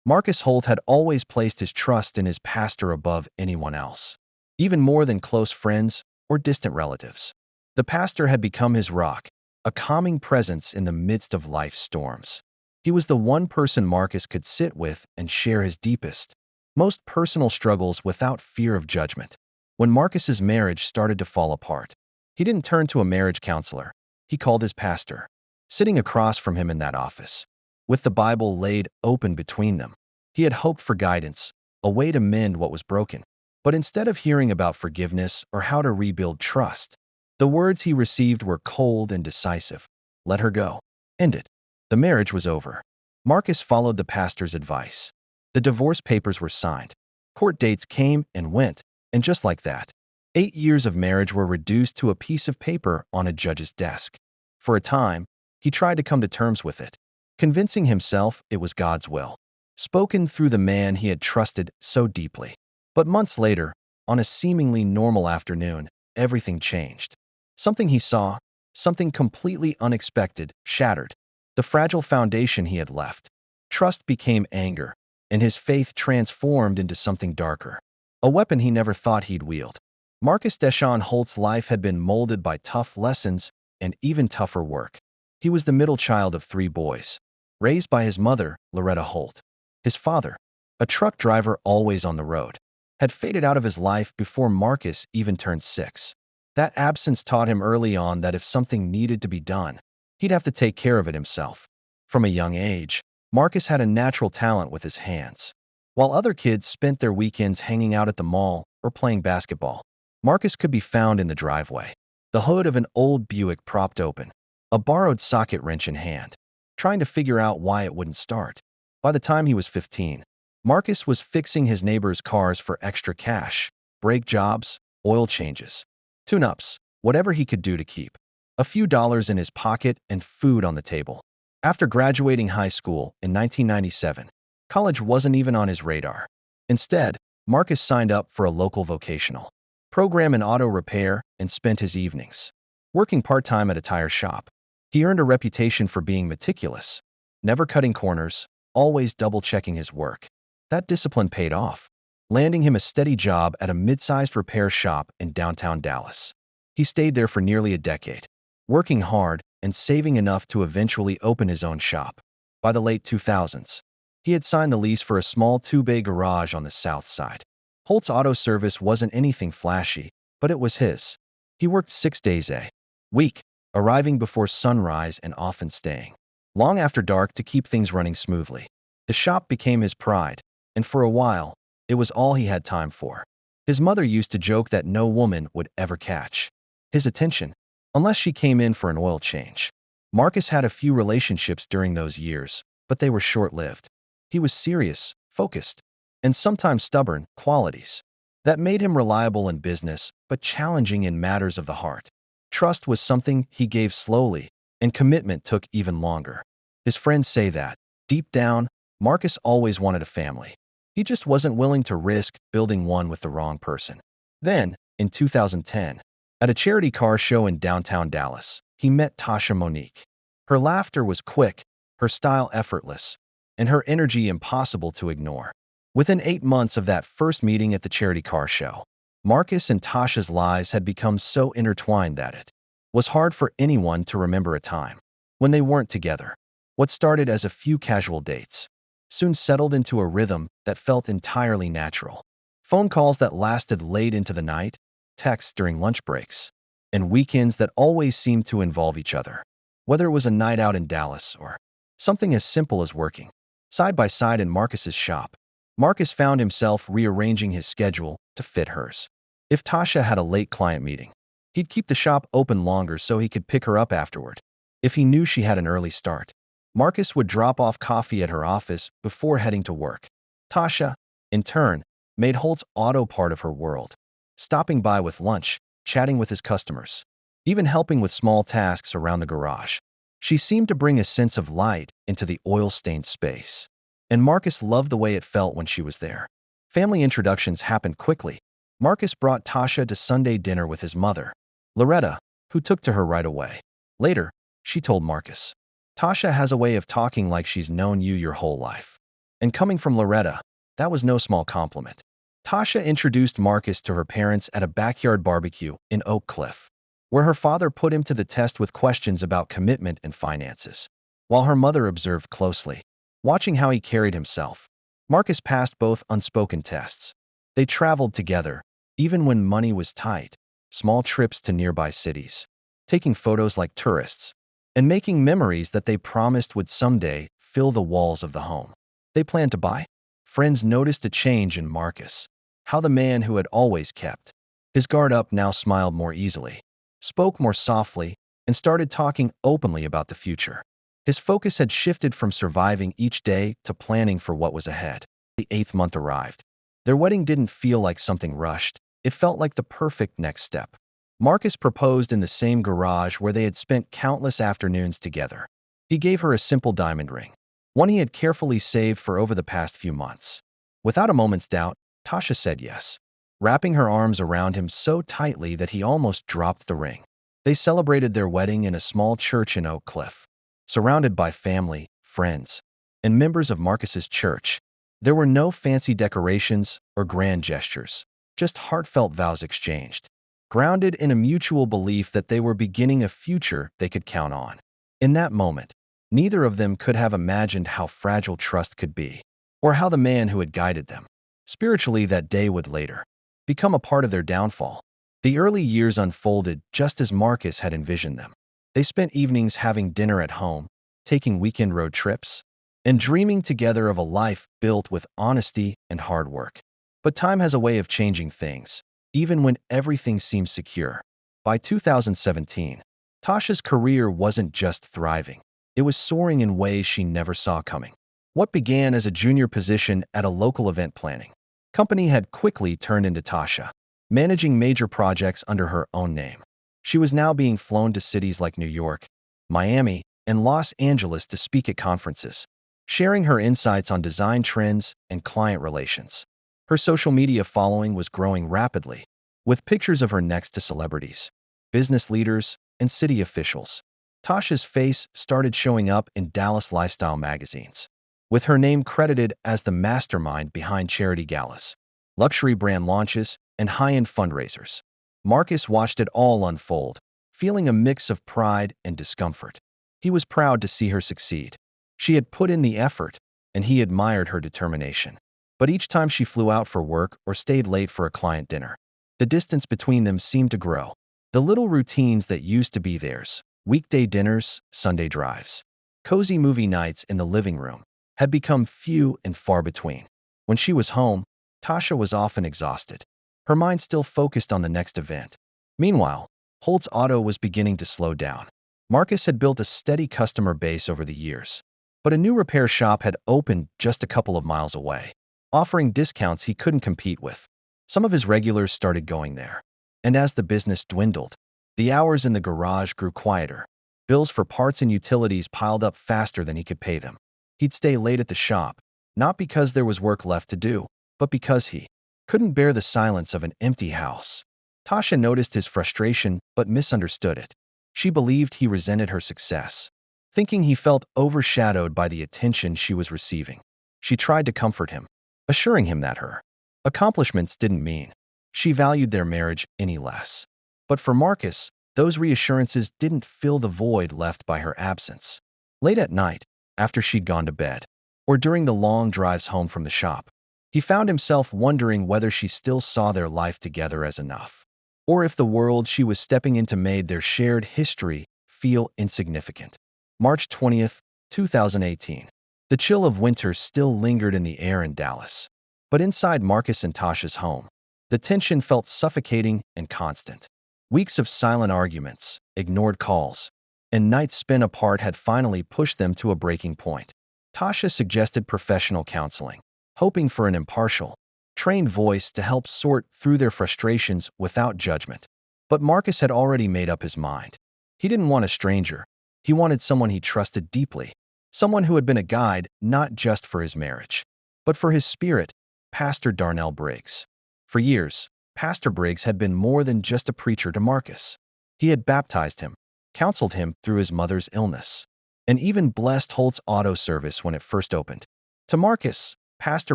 Marcus Holt had always placed his trust in his pastor above anyone else, even more than close friends or distant relatives. The pastor had become his rock, a calming presence in the midst of life's storms. He was the one person Marcus could sit with and share his deepest, most personal struggles without fear of judgment. When Marcus's marriage started to fall apart, he didn't turn to a marriage counselor. He called his pastor, sitting across from him in that office, with the Bible laid open between them. He had hoped for guidance, a way to mend what was broken. But instead of hearing about forgiveness or how to rebuild trust, the words he received were cold and decisive. Let her go. End it. The marriage was over. Marcus followed the pastor's advice. The divorce papers were signed. Court dates came and went, and just like that, 8 years of marriage were reduced to a piece of paper on a judge's desk. For a time, he tried to come to terms with it, convincing himself it was God's will, spoken through the man he had trusted so deeply. But months later, on a seemingly normal afternoon, everything changed. Something he saw, something completely unexpected, shattered the fragile foundation he had left. Trust became anger, and his faith transformed into something darker, a weapon he never thought he'd wield. Marcus Deshawn Holt's life had been molded by tough lessons and even tougher work. He was the middle child of 3 boys, raised by his mother, Loretta Holt. His father, a truck driver always on the road, had faded out of his life before Marcus even turned 6. That absence taught him early on that if something needed to be done, he'd have to take care of it himself. From a young age, Marcus had a natural talent with his hands. While other kids spent their weekends hanging out at the mall or playing basketball, Marcus could be found in the driveway, the hood of an old Buick propped open, a borrowed socket wrench in hand, trying to figure out why it wouldn't start. By the time he was 15, Marcus was fixing his neighbors' cars for extra cash, brake jobs, oil changes, tune-ups, whatever he could do to keep a few dollars in his pocket and food on the table. After graduating high school in 1997, college wasn't even on his radar. Instead, Marcus signed up for a local vocational program in auto repair and spent his evenings working part-time at a tire shop. He earned a reputation for being meticulous, never cutting corners, always double-checking his work. That discipline paid off, landing him a steady job at a mid-sized repair shop in downtown Dallas. He stayed there for nearly a decade, working hard and saving enough to eventually open his own shop. By the late 2000s, he had signed the lease for a small 2-bay garage on the south side. Holt's auto service wasn't anything flashy, but it was his. He worked 6 days a week, arriving before sunrise and often staying long after dark to keep things running smoothly. The shop became his pride, and for a while, it was all he had time for. His mother used to joke that no woman would ever catch his attention unless she came in for an oil change. Marcus had a few relationships during those years, but they were short-lived. He was serious, focused, and sometimes stubborn, qualities that made him reliable in business but challenging in matters of the heart. Trust was something he gave slowly, and commitment took even longer. His friends say that, deep down, Marcus always wanted a family. He just wasn't willing to risk building one with the wrong person. Then, in 2010, at a charity car show in downtown Dallas, he met Tasha Monique. Her laughter was quick, her style effortless, and her energy impossible to ignore. Within 8 months of that first meeting at the charity car show, Marcus and Tasha's lives had become so intertwined that it was hard for anyone to remember a time when they weren't together. What started as a few casual dates soon settled into a rhythm that felt entirely natural. Phone calls that lasted late into the night, texts during lunch breaks, and weekends that always seemed to involve each other. Whether it was a night out in Dallas or something as simple as working side by side in Marcus's shop, Marcus found himself rearranging his schedule to fit hers. If Tasha had a late client meeting, he'd keep the shop open longer so he could pick her up afterward. If he knew she had an early start, Marcus would drop off coffee at her office before heading to work. Tasha, in turn, made Holt's auto part of her world, stopping by with lunch, chatting with his customers, even helping with small tasks around the garage. She seemed to bring a sense of light into the oil-stained space, and Marcus loved the way it felt when she was there. Family introductions happened quickly. Marcus brought Tasha to Sunday dinner with his mother, Loretta, who took to her right away. Later, she told Marcus, "Tasha has a way of talking like she's known you your whole life." And coming from Loretta, that was no small compliment. Tasha introduced Marcus to her parents at a backyard barbecue in Oak Cliff, where her father put him to the test with questions about commitment and finances, while her mother observed closely, watching how he carried himself. Marcus passed both unspoken tests. They traveled together, even when money was tight, small trips to nearby cities, taking photos like tourists, and making memories that they promised would someday fill the walls of the home they planned to buy. Friends noticed a change in Marcus, how the man who had always kept his guard up now smiled more easily, spoke more softly, and started talking openly about the future. His focus had shifted from surviving each day to planning for what was ahead. The 8th month arrived. Their wedding didn't feel like something rushed. It felt like the perfect next step. Marcus proposed in the same garage where they had spent countless afternoons together. He gave her a simple diamond ring, one he had carefully saved for over the past few months. Without a moment's doubt, Tasha said yes, wrapping her arms around him so tightly that he almost dropped the ring. They celebrated their wedding in a small church in Oak Cliff, surrounded by family, friends, and members of Marcus's church. There were no fancy decorations or grand gestures, just heartfelt vows exchanged, grounded in a mutual belief that they were beginning a future they could count on. In that moment, neither of them could have imagined how fragile trust could be, or how the man who had guided them spiritually that day would later become a part of their downfall. The early years unfolded just as Marcus had envisioned them. They spent evenings having dinner at home, taking weekend road trips, and dreaming together of a life built with honesty and hard work. But time has a way of changing things, even when everything seems secure. By 2017, Tasha's career wasn't just thriving. It was soaring in ways she never saw coming. What began as a junior position at a local event planning company had quickly turned into Tasha, managing major projects under her own name. She was now being flown to cities like New York, Miami, and Los Angeles to speak at conferences, sharing her insights on design trends and client relations. Her social media following was growing rapidly, with pictures of her next to celebrities, business leaders, and city officials. Tasha's face started showing up in Dallas lifestyle magazines, with her name credited as the mastermind behind charity galas, luxury brand launches, and high-end fundraisers. Marcus watched it all unfold, feeling a mix of pride and discomfort. He was proud to see her succeed. She had put in the effort, and he admired her determination. But each time she flew out for work or stayed late for a client dinner, the distance between them seemed to grow. The little routines that used to be theirs, weekday dinners, Sunday drives, cozy movie nights in the living room, had become few and far between. When she was home, Tasha was often exhausted, her mind still focused on the next event. Meanwhile, Holtz Auto was beginning to slow down. Marcus had built a steady customer base over the years, but a new repair shop had opened just a couple of miles away, offering discounts he couldn't compete with. Some of his regulars started going there, and as the business dwindled, the hours in the garage grew quieter. Bills for parts and utilities piled up faster than he could pay them. He'd stay late at the shop, not because there was work left to do, but because he couldn't bear the silence of an empty house. Tasha noticed his frustration but misunderstood it. She believed he resented her success, thinking he felt overshadowed by the attention she was receiving. She tried to comfort him, assuring him that her accomplishments didn't mean she valued their marriage any less. But for Marcus, those reassurances didn't fill the void left by her absence. Late at night, after she'd gone to bed, or during the long drives home from the shop, he found himself wondering whether she still saw their life together as enough, or if the world she was stepping into made their shared history feel insignificant. March 20th, 2018. The chill of winter still lingered in the air in Dallas, but inside Marcus and Tasha's home, the tension felt suffocating and constant. Weeks of silent arguments, ignored calls, and nights spent apart had finally pushed them to a breaking point. Tasha suggested professional counseling, hoping for an impartial, trained voice to help sort through their frustrations without judgment. But Marcus had already made up his mind. He didn't want a stranger. He wanted someone he trusted deeply, someone who had been a guide not just for his marriage, but for his spirit, Pastor Darnell Briggs. For years, Pastor Briggs had been more than just a preacher to Marcus. He had baptized him, counseled him through his mother's illness, and even blessed Holt's Auto Service when it first opened. To Marcus, Pastor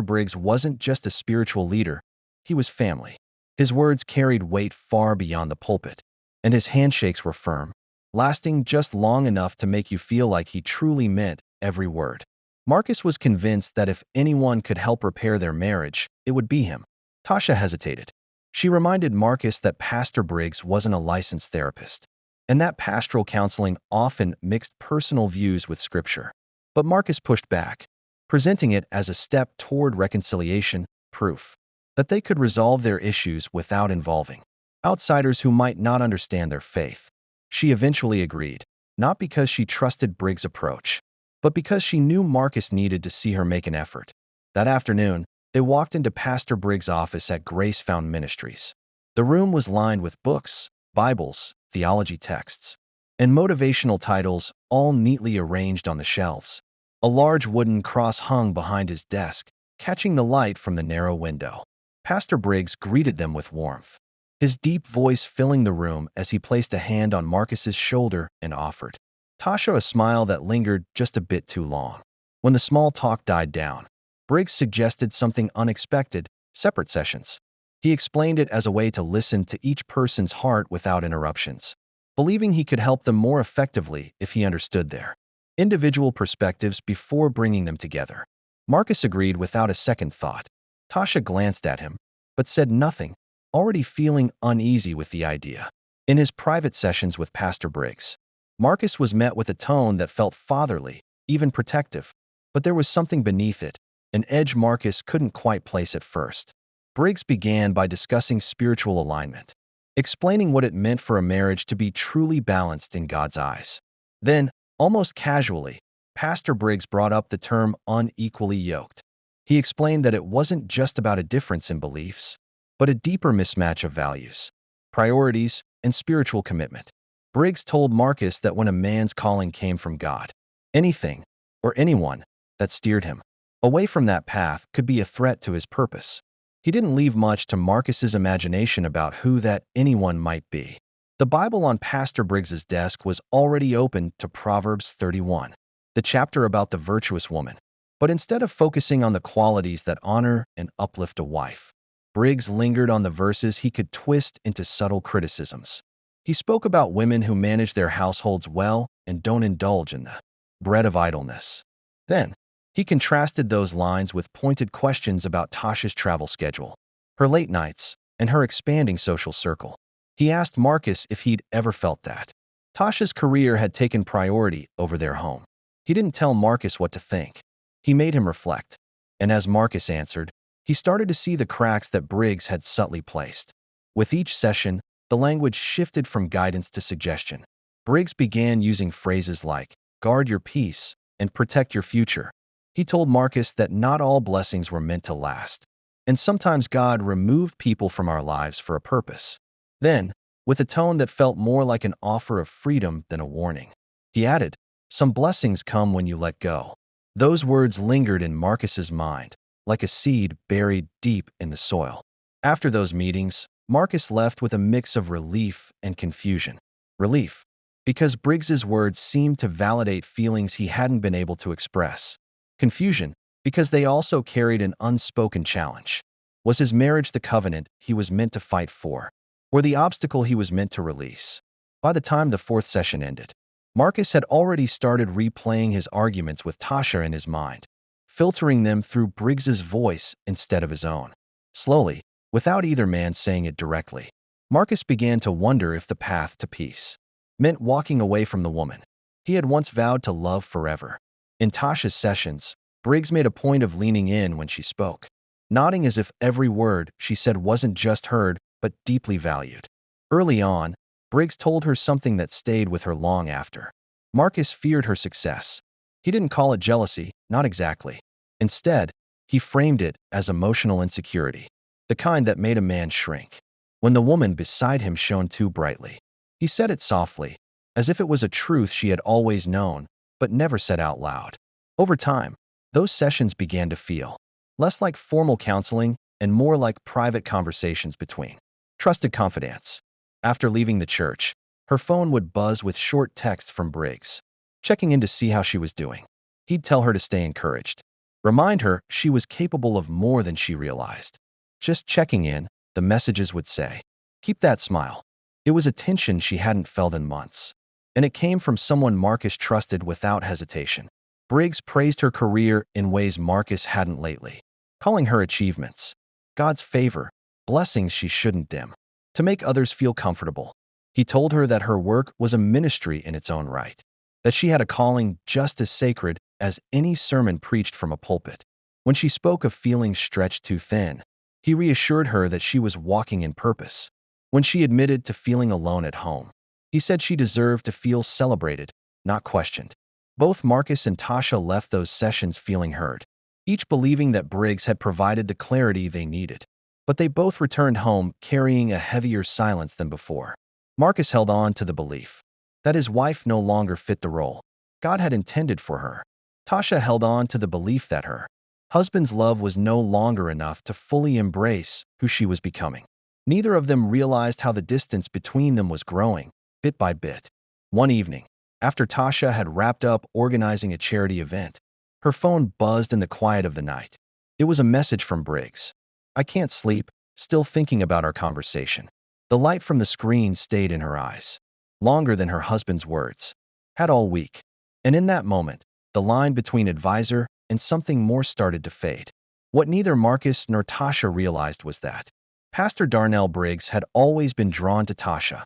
Briggs wasn't just a spiritual leader, he was family. His words carried weight far beyond the pulpit, and his handshakes were firm, lasting just long enough to make you feel like he truly meant every word. Marcus was convinced that if anyone could help repair their marriage, it would be him. Tasha hesitated. She reminded Marcus that Pastor Briggs wasn't a licensed therapist, and that pastoral counseling often mixed personal views with scripture. But Marcus pushed back, presenting it as a step toward reconciliation, proof that they could resolve their issues without involving outsiders who might not understand their faith. She eventually agreed, not because she trusted Briggs' approach, but because she knew Marcus needed to see her make an effort. That afternoon, they walked into Pastor Briggs' office at Grace Found Ministries. The room was lined with books, Bibles, theology texts, and motivational titles, all neatly arranged on the shelves. A large wooden cross hung behind his desk, catching the light from the narrow window. Pastor Briggs greeted them with warmth, his deep voice filling the room as he placed a hand on Marcus's shoulder and offered Tasha a smile that lingered just a bit too long. When the small talk died down, Briggs suggested something unexpected: separate sessions. He explained it as a way to listen to each person's heart without interruptions, believing he could help them more effectively if he understood their individual perspectives before bringing them together. Marcus agreed without a second thought. Tasha glanced at him, but said nothing, already feeling uneasy with the idea. In his private sessions with Pastor Briggs, Marcus was met with a tone that felt fatherly, even protective, but there was something beneath it, an edge Marcus couldn't quite place at first. Briggs began by discussing spiritual alignment, explaining what it meant for a marriage to be truly balanced in God's eyes. Then, almost casually, Pastor Briggs brought up the term unequally yoked. He explained that it wasn't just about a difference in beliefs, but a deeper mismatch of values, priorities, and spiritual commitment. Briggs told Marcus that when a man's calling came from God, anything, or anyone, that steered him away from that path could be a threat to his purpose. He didn't leave much to Marcus's imagination about who that anyone might be. The Bible on Pastor Briggs's desk was already open to Proverbs 31, the chapter about the virtuous woman. But instead of focusing on the qualities that honor and uplift a wife, Briggs lingered on the verses he could twist into subtle criticisms. He spoke about women who manage their households well and don't indulge in the bread of idleness. Then, he contrasted those lines with pointed questions about Tasha's travel schedule, her late nights, and her expanding social circle. He asked Marcus if he'd ever felt that Tasha's career had taken priority over their home. He didn't tell Marcus what to think. He made him reflect, and as Marcus answered, he started to see the cracks that Briggs had subtly placed. With each session, the language shifted from guidance to suggestion. Briggs began using phrases like, "guard your peace," and "protect your future." He told Marcus that not all blessings were meant to last, and sometimes God removed people from our lives for a purpose. Then, with a tone that felt more like an offer of freedom than a warning, he added, "Some blessings come when you let go." Those words lingered in Marcus's mind, like a seed buried deep in the soil. After those meetings, Marcus left with a mix of relief and confusion. Relief, because Briggs's words seemed to validate feelings he hadn't been able to express. Confusion, because they also carried an unspoken challenge. Was his marriage the covenant he was meant to fight for, or the obstacle he was meant to release? By the time the fourth session ended, Marcus had already started replaying his arguments with Tasha in his mind, filtering them through Briggs's voice instead of his own. Slowly, without either man saying it directly, Marcus began to wonder if the path to peace meant walking away from the woman he had once vowed to love forever. In Tasha's sessions, Briggs made a point of leaning in when she spoke, nodding as if every word she said wasn't just heard, but deeply valued. Early on, Briggs told her something that stayed with her long after. Marcus feared her success. He didn't call it jealousy, not exactly. Instead, he framed it as emotional insecurity, the kind that made a man shrink when the woman beside him shone too brightly. He said it softly, as if it was a truth she had always known, but never said out loud. Over time, those sessions began to feel less like formal counseling and more like private conversations between trusted confidants. After leaving the church, her phone would buzz with short texts from Briggs, checking in to see how she was doing. He'd tell her to stay encouraged, Remind her she was capable of more than she realized. Just checking in, the messages would say. Keep that smile. It was a tension she hadn't felt in months. And it came from someone Marcus trusted without hesitation. Briggs praised her career in ways Marcus hadn't lately, calling her achievements God's favor, blessings she shouldn't dim, to make others feel comfortable. He told her that her work was a ministry in its own right, that she had a calling just as sacred as any sermon preached from a pulpit. When she spoke of feeling stretched too thin, he reassured her that she was walking in purpose. When she admitted to feeling alone at home, he said she deserved to feel celebrated, not questioned. Both Marcus and Tasha left those sessions feeling heard, each believing that Briggs had provided the clarity they needed. But they both returned home carrying a heavier silence than before. Marcus held on to the belief that his wife no longer fit the role God had intended for her. Tasha held on to the belief that her husband's love was no longer enough to fully embrace who she was becoming. Neither of them realized how the distance between them was growing, bit by bit. One evening, after Tasha had wrapped up organizing a charity event, her phone buzzed in the quiet of the night. It was a message from Briggs. I can't sleep, still thinking about our conversation. The light from the screen stayed in her eyes, longer than her husband's words had all week. And in that moment, the line between advisor and something more started to fade. What neither Marcus nor Tasha realized was that Pastor Darnell Briggs had always been drawn to Tasha.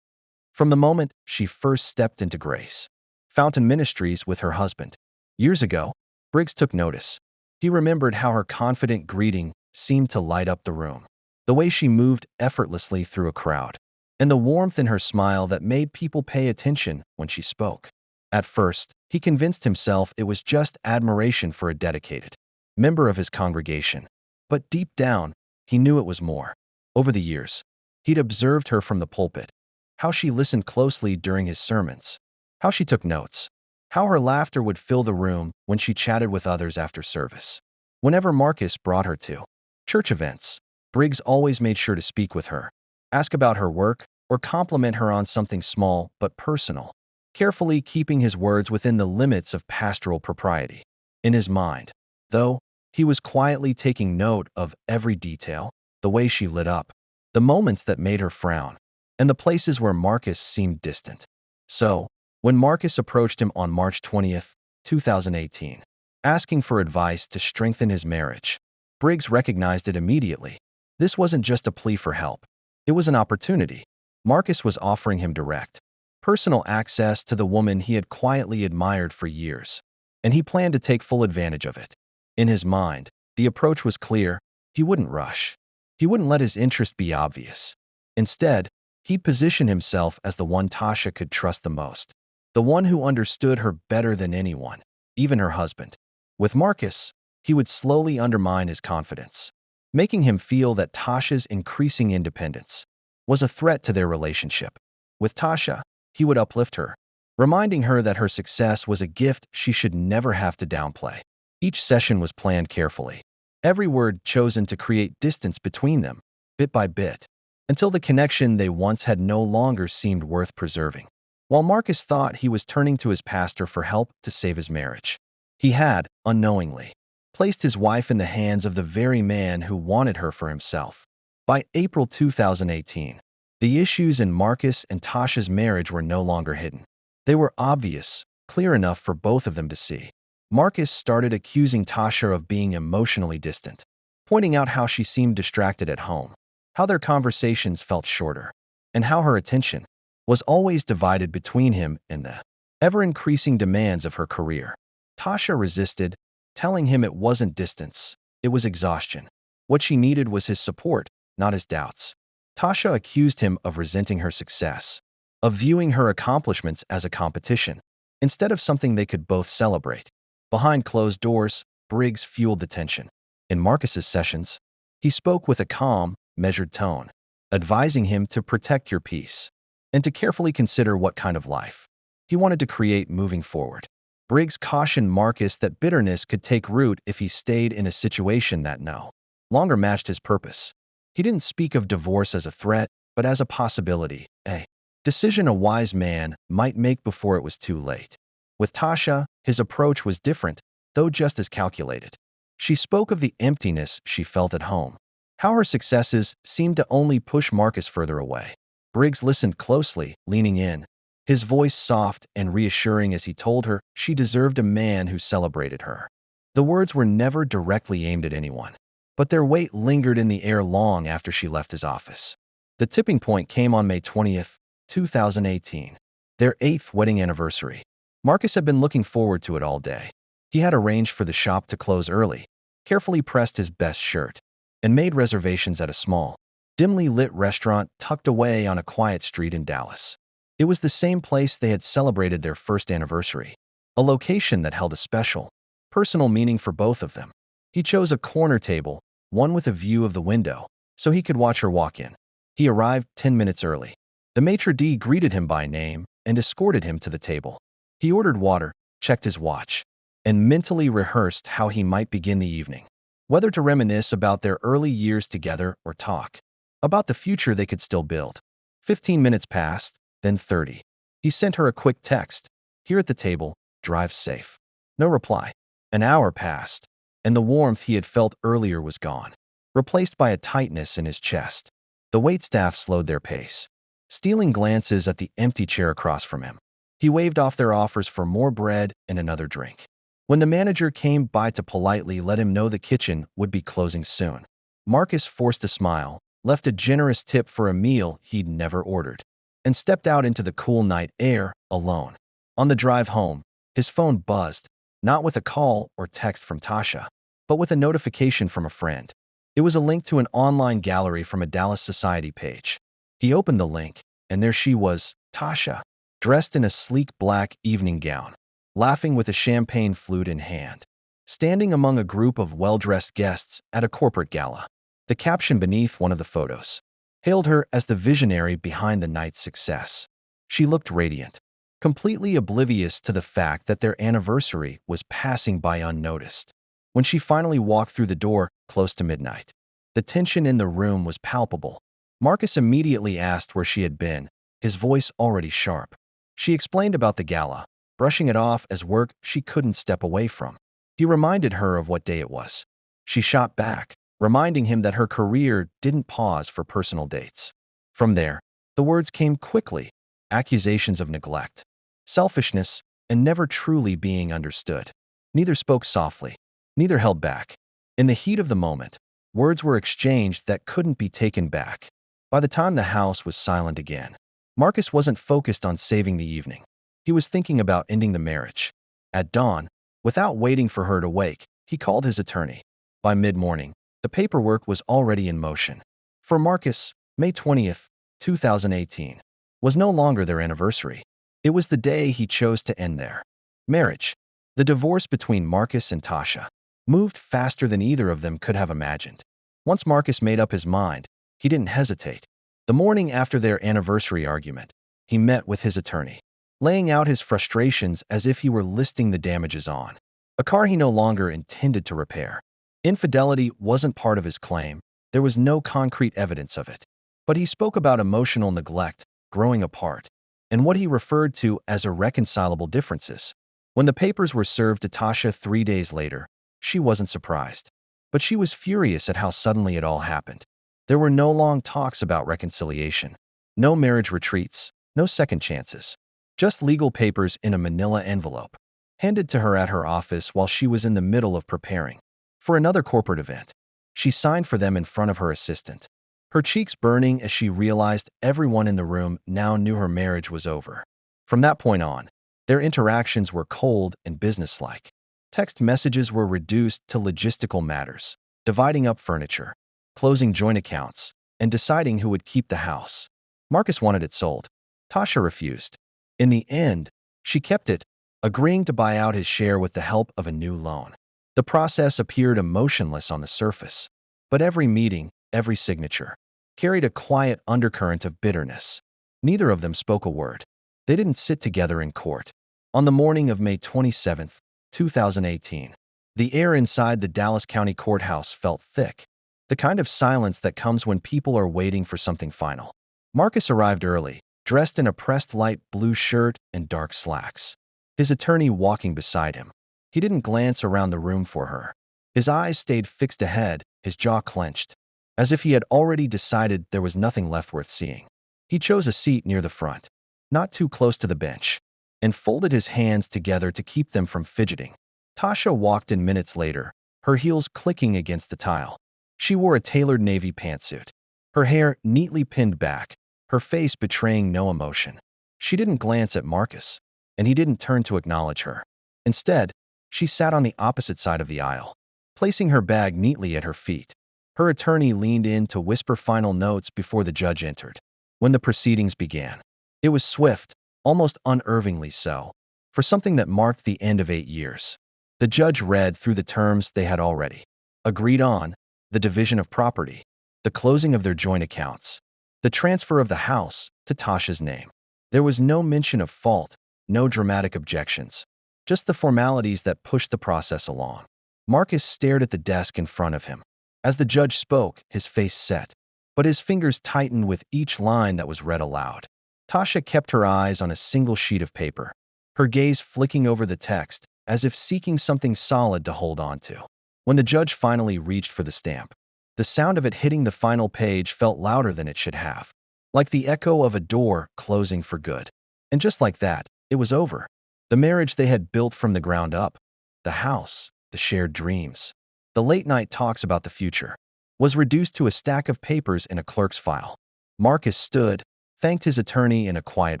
From the moment she first stepped into Grace Fountain Ministries with her husband. Years ago, Briggs took notice. He remembered how her confident greeting seemed to light up the room, the way she moved effortlessly through a crowd, and the warmth in her smile that made people pay attention when she spoke. At first, he convinced himself it was just admiration for a dedicated member of his congregation. But deep down, he knew it was more. Over the years, he'd observed her from the pulpit, how she listened closely during his sermons, how she took notes, how her laughter would fill the room when she chatted with others after service. Whenever Marcus brought her to church events, Briggs always made sure to speak with her, ask about her work, or compliment her on something small but personal, carefully keeping his words within the limits of pastoral propriety. In his mind, though, he was quietly taking note of every detail, the way she lit up, the moments that made her frown, and the places where Marcus seemed distant. So, when Marcus approached him on March 20th, 2018, asking for advice to strengthen his marriage, Briggs recognized it immediately. This wasn't just a plea for help. It was an opportunity. Marcus was offering him direct, personal access to the woman he had quietly admired for years, and he planned to take full advantage of it. In his mind, the approach was clear. He wouldn't rush. He wouldn't let his interest be obvious. Instead, he'd position himself as the one Tasha could trust the most, the one who understood her better than anyone, even her husband. With Marcus, he would slowly undermine his confidence, making him feel that Tasha's increasing independence was a threat to their relationship. With Tasha, he would uplift her, reminding her that her success was a gift she should never have to downplay. Each session was planned carefully, every word chosen to create distance between them, bit by bit, until the connection they once had no longer seemed worth preserving. While Marcus thought he was turning to his pastor for help to save his marriage, he had, unknowingly, placed his wife in the hands of the very man who wanted her for himself. By April 2018, the issues in Marcus and Tasha's marriage were no longer hidden. They were obvious, clear enough for both of them to see. Marcus started accusing Tasha of being emotionally distant, pointing out how she seemed distracted at home, how their conversations felt shorter, and how her attention was always divided between him and the ever-increasing demands of her career. Tasha resisted, telling him it wasn't distance, it was exhaustion. What she needed was his support, not his doubts. Tasha accused him of resenting her success, of viewing her accomplishments as a competition, instead of something they could both celebrate. Behind closed doors, Briggs fueled the tension. In Marcus's sessions, he spoke with a calm, measured tone, advising him to protect your peace and to carefully consider what kind of life he wanted to create moving forward. Briggs cautioned Marcus that bitterness could take root if he stayed in a situation that no longer matched his purpose. He didn't speak of divorce as a threat, but as a possibility, a decision a wise man might make before it was too late. With Tasha, his approach was different, though just as calculated. She spoke of the emptiness she felt at home, how her successes seemed to only push Marcus further away. Briggs listened closely, leaning in, his voice soft and reassuring as he told her she deserved a man who celebrated her. The words were never directly aimed at anyone, but their weight lingered in the air long after she left his office. The tipping point came on May 20th, 2018, their 8th wedding anniversary. Marcus had been looking forward to it all day. He had arranged for the shop to close early, carefully pressed his best shirt, and made reservations at a small, dimly lit restaurant tucked away on a quiet street in Dallas. It was the same place they had celebrated their first anniversary, a location that held a special, personal meaning for both of them. He chose a corner table, one with a view of the window, so he could watch her walk in. He arrived 10 minutes early. The maitre d' greeted him by name and escorted him to the table. He ordered water, checked his watch, and mentally rehearsed how he might begin the evening. Whether to reminisce about their early years together or talk about the future they could still build. 15 minutes passed, then 30. He sent her a quick text. Here at the table, drive safe. No reply. An hour passed, and the warmth he had felt earlier was gone, replaced by a tightness in his chest. The waitstaff slowed their pace, stealing glances at the empty chair across from him. He waved off their offers for more bread and another drink. When the manager came by to politely let him know the kitchen would be closing soon, Marcus forced a smile, left a generous tip for a meal he'd never ordered, and stepped out into the cool night air, alone. On the drive home, his phone buzzed, not with a call or text from Tasha, but with a notification from a friend. It was a link to an online gallery from a Dallas Society page. He opened the link, and there she was, Tasha, dressed in a sleek black evening gown, laughing with a champagne flute in hand, standing among a group of well-dressed guests at a corporate gala. The caption beneath one of the photos hailed her as the visionary behind the night's success. She looked radiant, completely oblivious to the fact that their anniversary was passing by unnoticed. When she finally walked through the door, close to midnight, the tension in the room was palpable. Marcus immediately asked where she had been, his voice already sharp. She explained about the gala, brushing it off as work she couldn't step away from. He reminded her of what day it was. She shot back, reminding him that her career didn't pause for personal dates. From there, the words came quickly, accusations of neglect, selfishness, and never truly being understood. Neither spoke softly, neither held back. In the heat of the moment, words were exchanged that couldn't be taken back. By the time the house was silent again, Marcus wasn't focused on saving the evening. He was thinking about ending the marriage. At dawn, without waiting for her to wake, he called his attorney. By mid-morning, the paperwork was already in motion. For Marcus, May 20th, 2018, was no longer their anniversary. It was the day he chose to end their marriage. The divorce between Marcus and Tasha moved faster than either of them could have imagined. Once Marcus made up his mind, he didn't hesitate. The morning after their anniversary argument, he met with his attorney, laying out his frustrations as if he were listing the damages on a car he no longer intended to repair. Infidelity wasn't part of his claim. There was no concrete evidence of it. But he spoke about emotional neglect, growing apart, and what he referred to as irreconcilable differences. When the papers were served to Tasha 3 days later, she wasn't surprised. But she was furious at how suddenly it all happened. There were no long talks about reconciliation, no marriage retreats, no second chances. Just legal papers in a manila envelope, handed to her at her office while she was in the middle of preparing for another corporate event. She signed for them in front of her assistant, her cheeks burning as she realized everyone in the room now knew her marriage was over. From that point on, their interactions were cold and businesslike. Text messages were reduced to logistical matters, dividing up furniture, closing joint accounts, and deciding who would keep the house. Marcus wanted it sold. Tasha refused. In the end, she kept it, agreeing to buy out his share with the help of a new loan. The process appeared emotionless on the surface, but every meeting, every signature, carried a quiet undercurrent of bitterness. Neither of them spoke a word. They didn't sit together in court. On the morning of May 27th, 2018, the air inside the Dallas County Courthouse felt thick, the kind of silence that comes when people are waiting for something final. Marcus arrived early, dressed in a pressed light blue shirt and dark slacks, his attorney walking beside him. He didn't glance around the room for her. His eyes stayed fixed ahead, his jaw clenched, as if he had already decided there was nothing left worth seeing. He chose a seat near the front, not too close to the bench, and folded his hands together to keep them from fidgeting. Tasha walked in minutes later, her heels clicking against the tile. She wore a tailored navy pantsuit, her hair neatly pinned back, her face betraying no emotion. She didn't glance at Marcus, and he didn't turn to acknowledge her. Instead, she sat on the opposite side of the aisle, placing her bag neatly at her feet. Her attorney leaned in to whisper final notes before the judge entered. When the proceedings began, it was swift, almost unnervingly so, for something that marked the end of 8 years. The judge read through the terms they had already agreed on: the division of property, the closing of their joint accounts, the transfer of the house to Tasha's name. There was no mention of fault, no dramatic objections, just the formalities that pushed the process along. Marcus stared at the desk in front of him. As the judge spoke, his face set, but his fingers tightened with each line that was read aloud. Tasha kept her eyes on a single sheet of paper, her gaze flicking over the text as if seeking something solid to hold on to. When the judge finally reached for the stamp, the sound of it hitting the final page felt louder than it should have, like the echo of a door closing for good. And just like that, it was over. The marriage they had built from the ground up, the house, the shared dreams, the late-night talks about the future, was reduced to a stack of papers in a clerk's file. Marcus stood, thanked his attorney in a quiet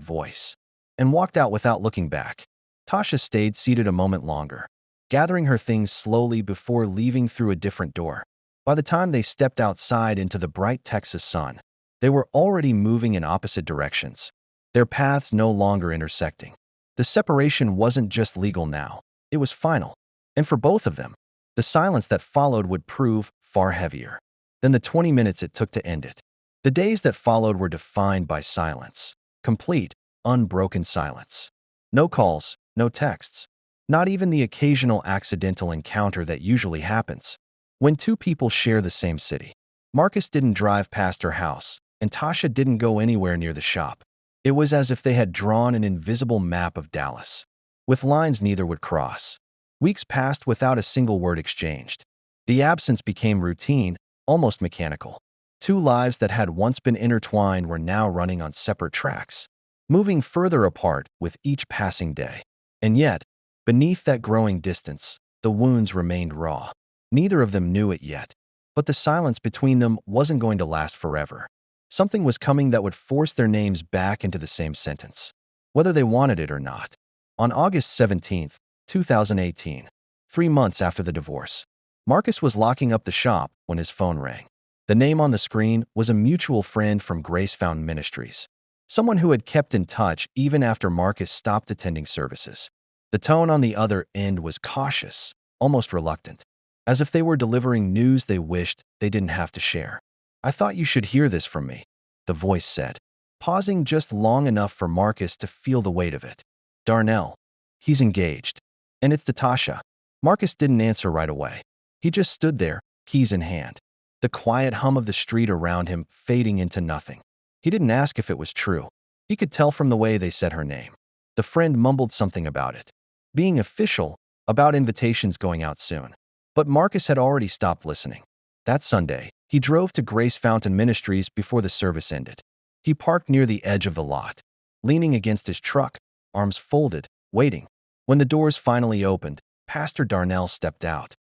voice, and walked out without looking back. Tasha stayed seated a moment longer, gathering her things slowly before leaving through a different door. By the time they stepped outside into the bright Texas sun, they were already moving in opposite directions, their paths no longer intersecting. The separation wasn't just legal now, it was final. And for both of them, the silence that followed would prove far heavier than the 20 minutes it took to end it. The days that followed were defined by silence, complete, unbroken silence. No calls, no texts, not even the occasional accidental encounter that usually happens when two people share the same city. Marcus didn't drive past her house, and Tasha didn't go anywhere near the shop. It was as if they had drawn an invisible map of Dallas, with lines neither would cross. Weeks passed without a single word exchanged. The absence became routine, almost mechanical. Two lives that had once been intertwined were now running on separate tracks, moving further apart with each passing day. And yet, beneath that growing distance, the wounds remained raw. Neither of them knew it yet, but the silence between them wasn't going to last forever. Something was coming that would force their names back into the same sentence, whether they wanted it or not. On August 17, 2018, 3 months after the divorce, Marcus was locking up the shop when his phone rang. The name on the screen was a mutual friend from Grace Fountain Ministries, someone who had kept in touch even after Marcus stopped attending services. The tone on the other end was cautious, almost reluctant, as if they were delivering news they wished they didn't have to share. "I thought you should hear this from me," the voice said, pausing just long enough for Marcus to feel the weight of it. "Darnell. He's engaged. And it's to Tasha." Marcus didn't answer right away. He just stood there, keys in hand, the quiet hum of the street around him fading into nothing. He didn't ask if it was true. He could tell from the way they said her name. The friend mumbled something about it being official, about invitations going out soon. But Marcus had already stopped listening. That Sunday, he drove to Grace Fountain Ministries before the service ended. He parked near the edge of the lot, leaning against his truck, arms folded, waiting. When the doors finally opened, Pastor Darnell stepped out,